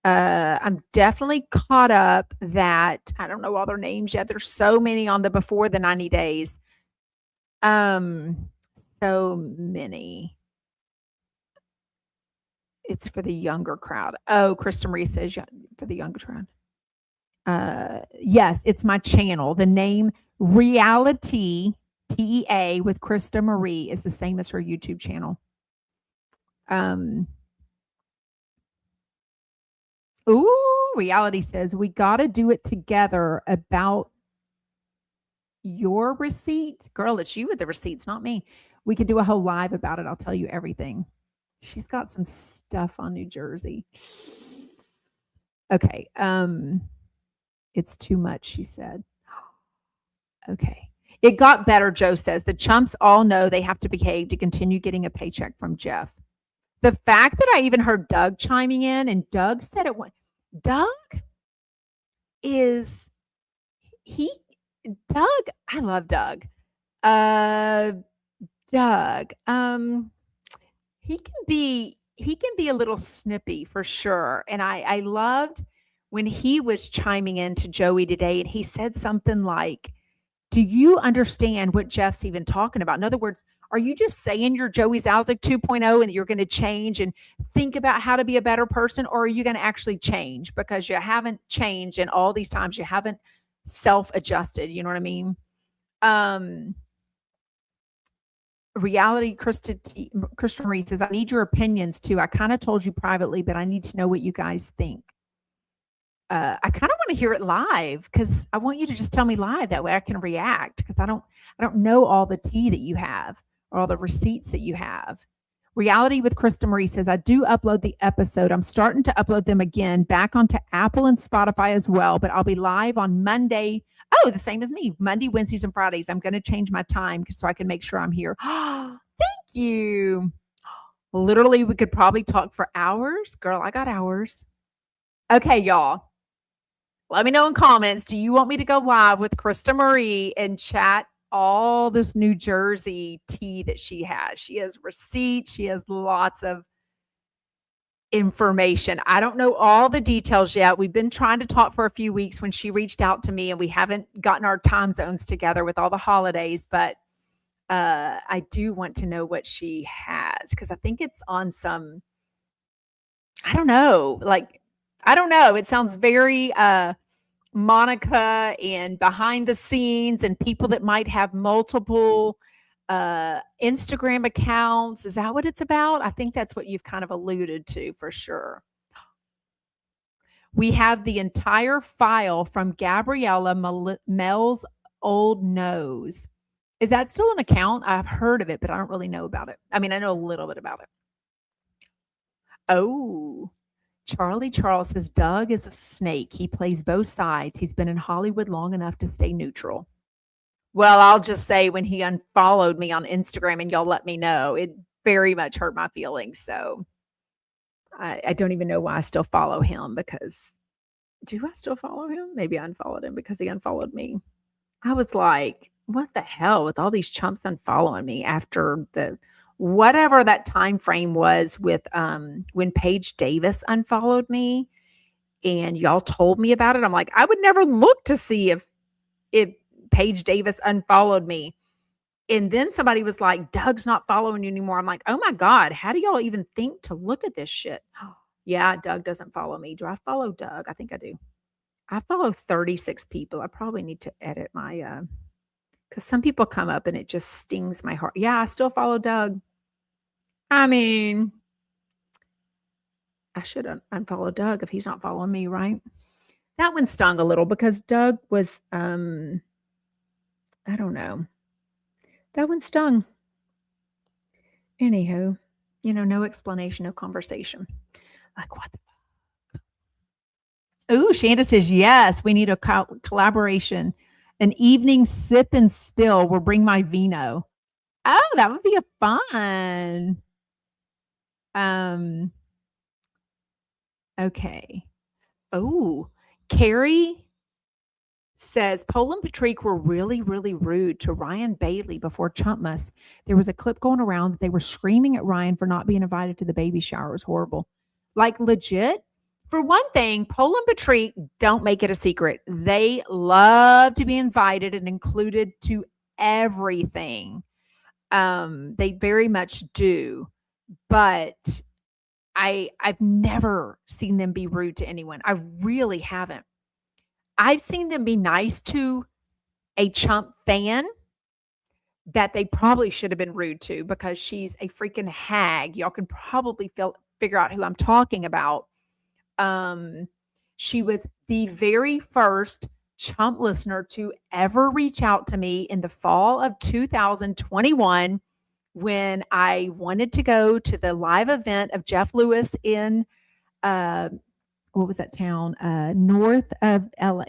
Speaker 1: I'm definitely caught up that I don't know all their names yet. There's so many on the before the 90 days. So many. It's for the younger crowd. Oh, Krista Marie says for the younger crowd. Yes, it's my channel. The name Reality TEA with Krista Marie is the same as her YouTube channel. Reality says we got to do it together about your receipt. Girl, it's you with the receipts, not me. We could do a whole live about it. I'll tell you everything. She's got some stuff on New Jersey. Okay. It's too much, she said. Okay. It got better, Joe says. The Chumps all know they have to behave to continue getting a paycheck from Jeff. The fact that I even heard Doug chiming in, and Doug said it. Doug is Doug, I love Doug. Uh, Doug, he can be a little snippy for sure, and I loved when he was chiming in to Joey today, and he said something like, "Do you understand what Jeff's even talking about?" In other words, are you just saying you're Joey Zalzig 2.0 and you're going to change and think about how to be a better person, or are you going to actually change because you haven't changed in all these times you haven't self-adjusted, you know what I mean? Um Reality Kristen Marie says, I need your opinions too. I kind of told you privately, but I need to know what you guys think. I kind of want to hear it live because I want you to just tell me live. That way I can react because I don't know all the tea that you have or all the receipts that you have. Reality with Krista Marie says, I do upload the episode. I'm starting to upload them again back onto Apple and Spotify as well, but I'll be live on Monday. Oh, the same as me. Monday, Wednesdays, and Fridays. I'm going to change my time so I can make sure I'm here. Thank you. Literally, we could probably talk for hours. Girl, I got hours. Okay, y'all. Let me know in comments. Do you want me to go live with Krista Marie and chat all this New Jersey tea that she has? She has receipts. She has lots of information. I don't know all the details yet. We've been trying to talk for a few weeks when she reached out to me, and we haven't gotten our time zones together with all the holidays, but I do want to know what she has because I think it's on some, I don't know, like, I don't know. It sounds very Monica and behind the scenes and people that might have multiple Instagram accounts. Is that what it's about? I think that's what you've kind of alluded to for sure. We have the entire file from Gabriella Mel's old nose. Is that still an account? I've heard of it, but I don't really know about it. I mean, I know a little bit about it. Oh, Charlie Charles says Doug is a snake. He plays both sides. He's been in Hollywood long enough to stay neutral. Well, I'll just say when he unfollowed me on Instagram and y'all let me know, it very much hurt my feelings. So I don't even know why I still follow him because do I still follow him? Maybe I unfollowed him because he unfollowed me. I was like, what the hell with all these chumps unfollowing me after the whatever that time frame was with when Paige Davis unfollowed me and y'all told me about it. I'm like, I would never look to see if Paige Davis unfollowed me. And then somebody was like, Doug's not following you anymore. I'm like, oh my God, how do y'all even think to look at this shit? Yeah, Doug doesn't follow me. Do I follow Doug? I think I do. I follow 36 people. I probably need to edit my because some people come up and it just stings my heart. Yeah, I still follow Doug. I mean, I should unfollow Doug if he's not following me, right? That one stung a little because Doug was I don't know. That one stung. Anywho, no explanation, no conversation. Like, what the fuck? Ooh, Shanda says, yes, we need a collaboration. An evening sip and spill will bring my vino. Oh, that would be a fun. Okay. Oh, Carrie says Poland Patrick were really, really rude to Ryan Bailey before Chumpmas. There was a clip going around that they were screaming at Ryan for not being invited to the baby shower. It was horrible. Like, legit. For one thing, Poland Patrick don't make it a secret. They love to be invited and included to everything. They very much do. But I've never seen them be rude to anyone. I really haven't. I've seen them be nice to a Chump fan that they probably should have been rude to because she's a freaking hag. Y'all can probably figure out who I'm talking about. She was the very first Chump listener to ever reach out to me in the fall of 2021 when I wanted to go to the live event of Jeff Lewis in what was that town? North of LA.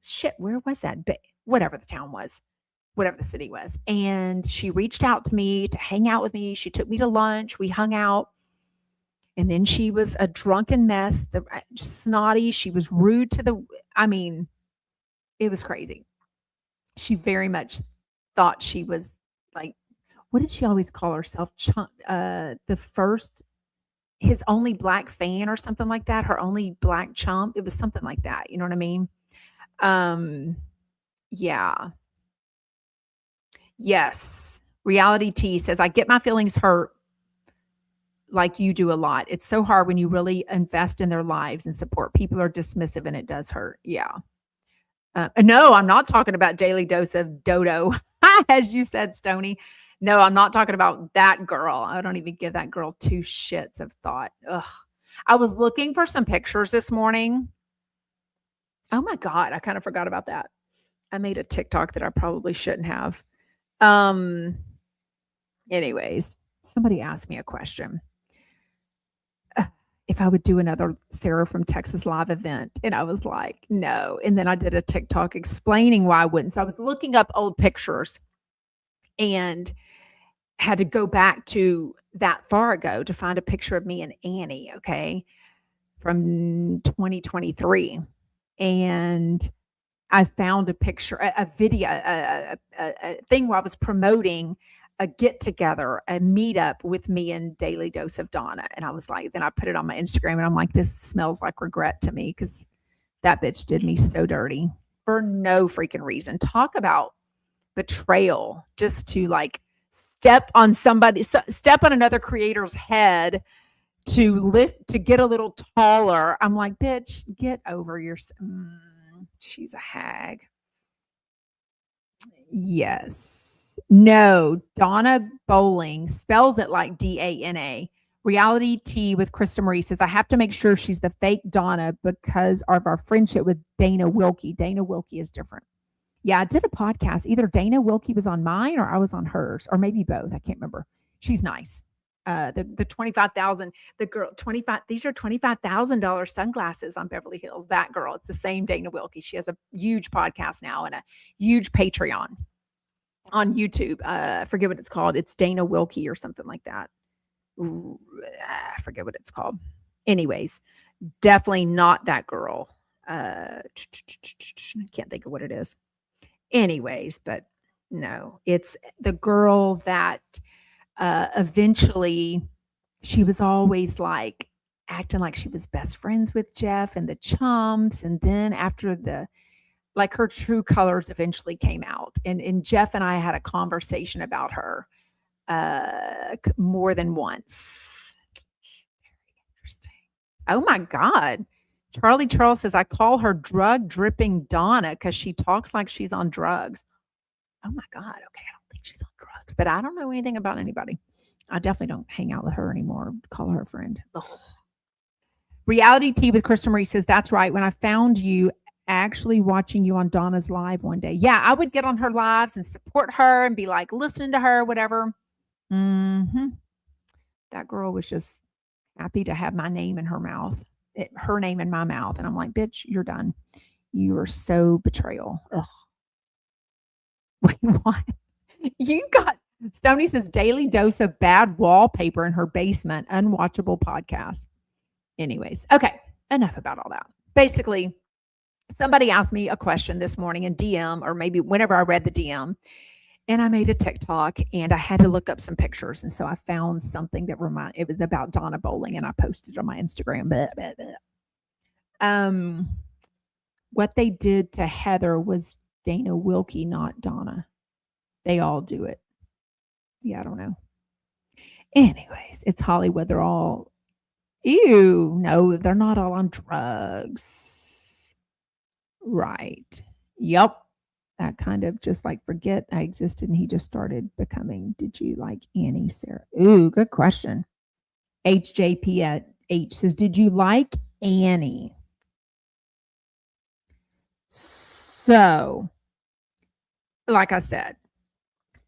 Speaker 1: Shit, where was that? Whatever the town was, whatever the city was. And she reached out to me to hang out with me. She took me to lunch. We hung out. And then she was a drunken mess, snotty. She was rude to it was crazy. She very much thought she was like, what did she always call herself? The first, his only black fan or something like that. Her only black chump. It was something like that. You know what I mean? Um, yeah. Yes. Reality T says, I get my feelings hurt like you do a lot. It's so hard when you really invest in their lives and support. People are dismissive and it does hurt. Yeah. No, I'm not talking about Daily Dose of Dodo, as you said, Stony. No, I'm not talking about that girl. I don't even give that girl two shits of thought. Ugh. I was looking for some pictures this morning. Oh my God, I kind of forgot about that. I made a TikTok that I probably shouldn't have. Um, anyways, somebody asked me a question. If I would do another Sarah from Texas live event. And I was like, no. And then I did a TikTok explaining why I wouldn't. So I was looking up old pictures and had to go back to that far ago to find a picture of me and Annie, okay, from 2023. And I found a picture, a video, a thing where I was promoting a get together, a meetup with me and Daily Dose of Donna. And I was like, then I put it on my Instagram and I'm like, this smells like regret to me because that bitch did me so dirty for no freaking reason. Talk about betrayal, just to like step on another creator's head to get a little taller. I'm like, bitch, get over she's a hag. Yes. No, Donna Bowling spells it like Dana. Reality T with Krista Marie says, I have to make sure she's the fake Donna because of our friendship with Dana Wilkie. Dana Wilkie is different. Yeah, I did a podcast. Either Dana Wilkie was on mine or I was on hers, or maybe both. I can't remember. She's nice. The 25,000, the girl 25. These are $25,000 sunglasses on Beverly Hills. That girl, it's the same Dana Wilkie. She has a huge podcast now and a huge Patreon on YouTube. I forget what it's called. It's Dana Wilkie or something like that. I forget what it's called. Anyways, definitely not that girl. I can't think of what it is. Anyways, but no, it's the girl that eventually she was always like acting like she was best friends with Jeff and the Chumps. And then after her true colors eventually came out. And Jeff and I had a conversation about her more than once. Very interesting. Oh my God. Charlie Charles says, I call her drug dripping Donna because she talks like she's on drugs. Oh my God. Okay. I don't think she's on drugs, but I don't know anything about anybody. I definitely don't hang out with her anymore. Call her a friend. Ugh. Reality Tea with Krista Marie says, that's right. When I found you actually watching you on Donna's live one day. Yeah, I would get on her lives and support her and be like listening to her, whatever. Mm-hmm. That girl was just happy to have my name in her mouth. Her name in my mouth. And I'm like, bitch, you're done. You are so betrayal. Ugh. Wait, what? You got, Stoney says, daily dose of bad wallpaper in her basement, unwatchable podcast. Anyways, okay, enough about all that. Basically, somebody asked me a question this morning in DM, or maybe whenever I read the DM, and I made a TikTok and I had to look up some pictures. And so I found something that it was about Donna Bowling and I posted it on my Instagram. Blah, blah, blah. What they did to Heather was Dana Wilkie, not Donna. They all do it. Yeah, I don't know. Anyways, it's Hollywood. They're all, ew, no, they're not all on drugs. Right. Yep. That kind of just like forget I existed and he just started becoming. Did you like Annie, Sarah? Ooh, good question. HJP at H says, did you like Annie? So, like I said,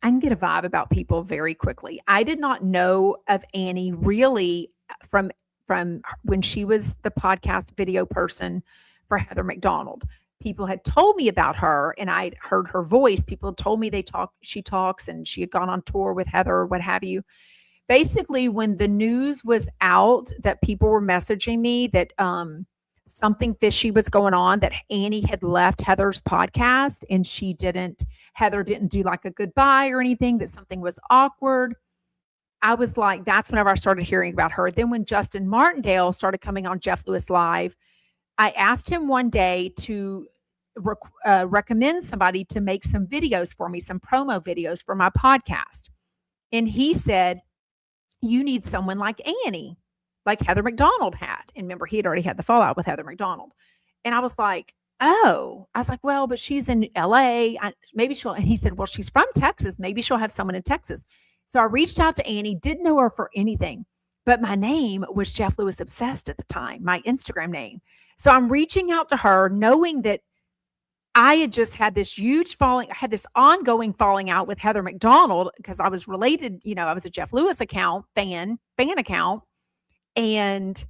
Speaker 1: I can get a vibe about people very quickly. I did not know of Annie really from when she was the podcast video person for Heather McDonald. People had told me about her and I'd heard her voice. People told me she talks and she had gone on tour with Heather or what have you. Basically, when the news was out that people were messaging me that something fishy was going on, that Annie had left Heather's podcast and Heather didn't do like a goodbye or anything, that something was awkward. I was like, that's whenever I started hearing about her. Then when Justin Martindale started coming on Jeff Lewis Live, I asked him one day to recommend somebody to make some videos for me, some promo videos for my podcast. And he said, you need someone like Annie, like Heather McDonald had. And remember, he had already had the fallout with Heather McDonald. And I was like, oh, I was like, well, but she's in LA. Maybe she'll, and he said, well, she's from Texas. Maybe she'll have someone in Texas. So I reached out to Annie, didn't know her for anything, but my name was Jeff Lewis Obsessed at the time, my Instagram name. So I'm reaching out to her knowing that I had just had this I had this ongoing falling out with Heather McDonald because I was related, I was a Jeff Lewis fan account. And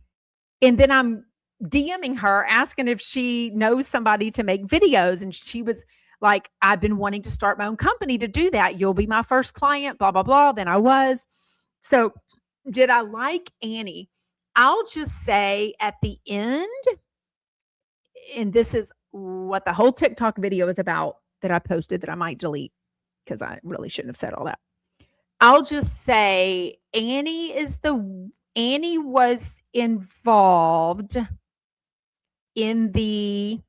Speaker 1: then I'm DMing her asking if she knows somebody to make videos. And she was like, I've been wanting to start my own company to do that. You'll be my first client, blah, blah, blah. Then I was. So did I like Annie? I'll just say at the end, and this is what the whole TikTok video is about that I posted that I might delete because I really shouldn't have said all that. I'll just say Annie was involved in the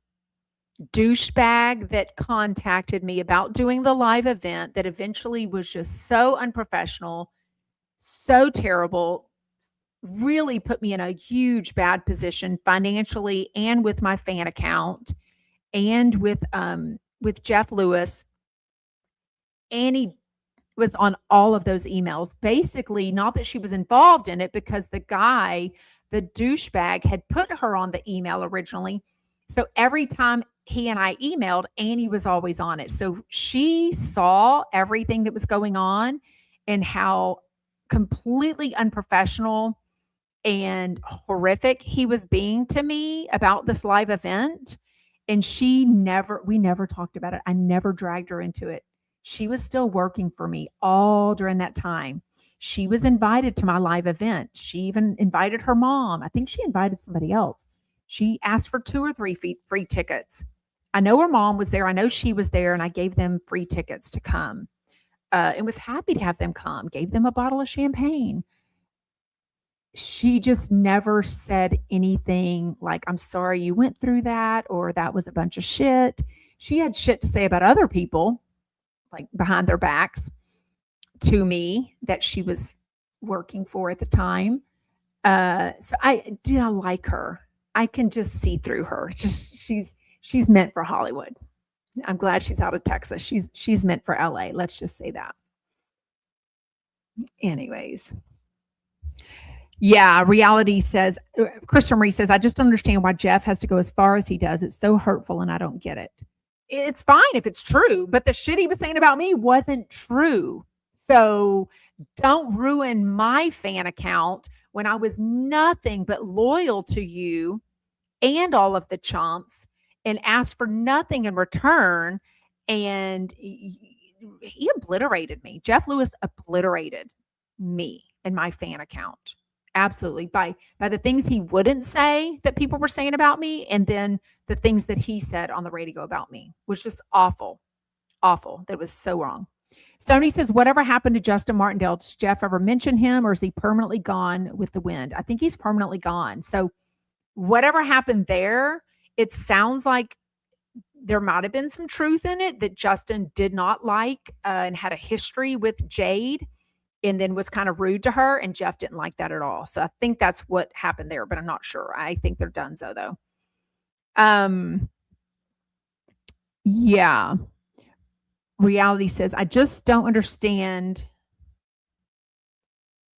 Speaker 1: douchebag that contacted me about doing the live event that eventually was just so unprofessional, so terrible, really put me in a huge bad position financially and with my fan account and with Jeff Lewis. Annie was on all of those emails. Basically, not that she was involved in it because the douchebag had put her on the email originally. So every time he and I emailed, Annie was always on it. So she saw everything that was going on and how completely unprofessional and horrific he was being to me about this live event. And we never talked about it. I never dragged her into it. She was still working for me all during that time. She was invited to my live event. She even invited her mom. I think she invited somebody else. She asked for 2 or 3 free tickets. I know her mom was there. I know she was there, and I gave them free tickets to come. And was happy to have them come. Gave them a bottle of champagne. She just never said anything like, I'm sorry you went through that, or that was a bunch of shit. She had shit to say about other people, like behind their backs to me that she was working for at the time. So I like her. I can just see through her. Just she's meant for Hollywood. I'm glad she's out of Texas. She's meant for LA. Let's just say that. Anyways. Yeah, reality says, Christian Marie says, I just don't understand why Jeff has to go as far as he does. It's so hurtful and I don't get it. It's fine if it's true, but the shit he was saying about me wasn't true. So don't ruin my fan account when I was nothing but loyal to you and all of the chumps and asked for nothing in return. And he obliterated me. Jeff Lewis obliterated me and my fan account. Absolutely. By the things he wouldn't say that people were saying about me, and then the things that he said on the radio about me was just awful. Awful. That was so wrong. Stoney says, whatever happened to Justin Martindale? Does Jeff ever mention him, or is he permanently gone with the wind? I think he's permanently gone. So whatever happened there, it sounds like there might have been some truth in it, that Justin did not like and had a history with Jade, and then was kind of rude to her, and Jeff didn't like that at all. So I think that's what happened there, but I'm not sure. I think they're donezo though. Yeah. Reality says, I just don't understand.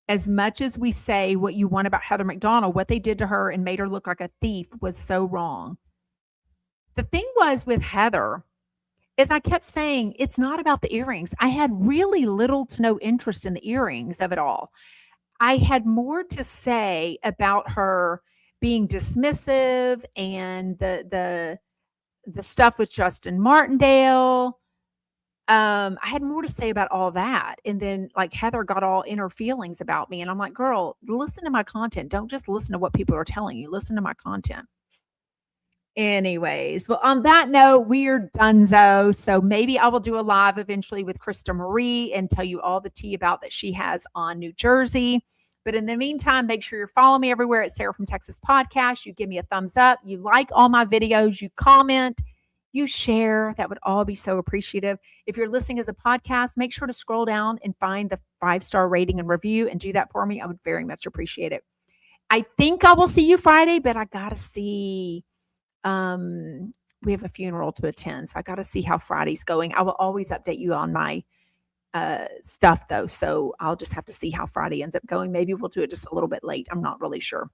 Speaker 1: As much as we say what you want about Heather McDonald, what they did to her and made her look like a thief was so wrong. The thing was with Heather, is I kept saying, it's not about the earrings. I had really little to no interest in the earrings of it all. I had more to say about her being dismissive and the stuff with Justin Martindale. I had more to say about all that. And then like Heather got all inner feelings about me. And I'm like, girl, listen to my content. Don't just listen to what people are telling you. Listen to my content. Anyways, well, on that note, we are donezo. So maybe I will do a live eventually with Krista Marie and tell you all the tea about that she has on New Jersey. But in the meantime, make sure you're following me everywhere at Sarah from Texas Podcast. You give me a thumbs up. You like all my videos. You comment. You share. That would all be so appreciative. If you're listening as a podcast, make sure to scroll down and find the 5-star rating and review and do that for me. I would very much appreciate it. I think I will see you Friday, but I got to see. We have a funeral to attend, so I got to see how Friday's going. I will always update you on my stuff though, so I'll just have to see how Friday ends up going. Maybe we'll do it just a little bit late. I'm not really sure.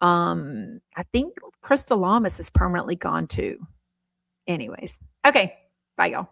Speaker 1: I think Crystal Lamas is permanently gone too. Anyways, okay, bye y'all.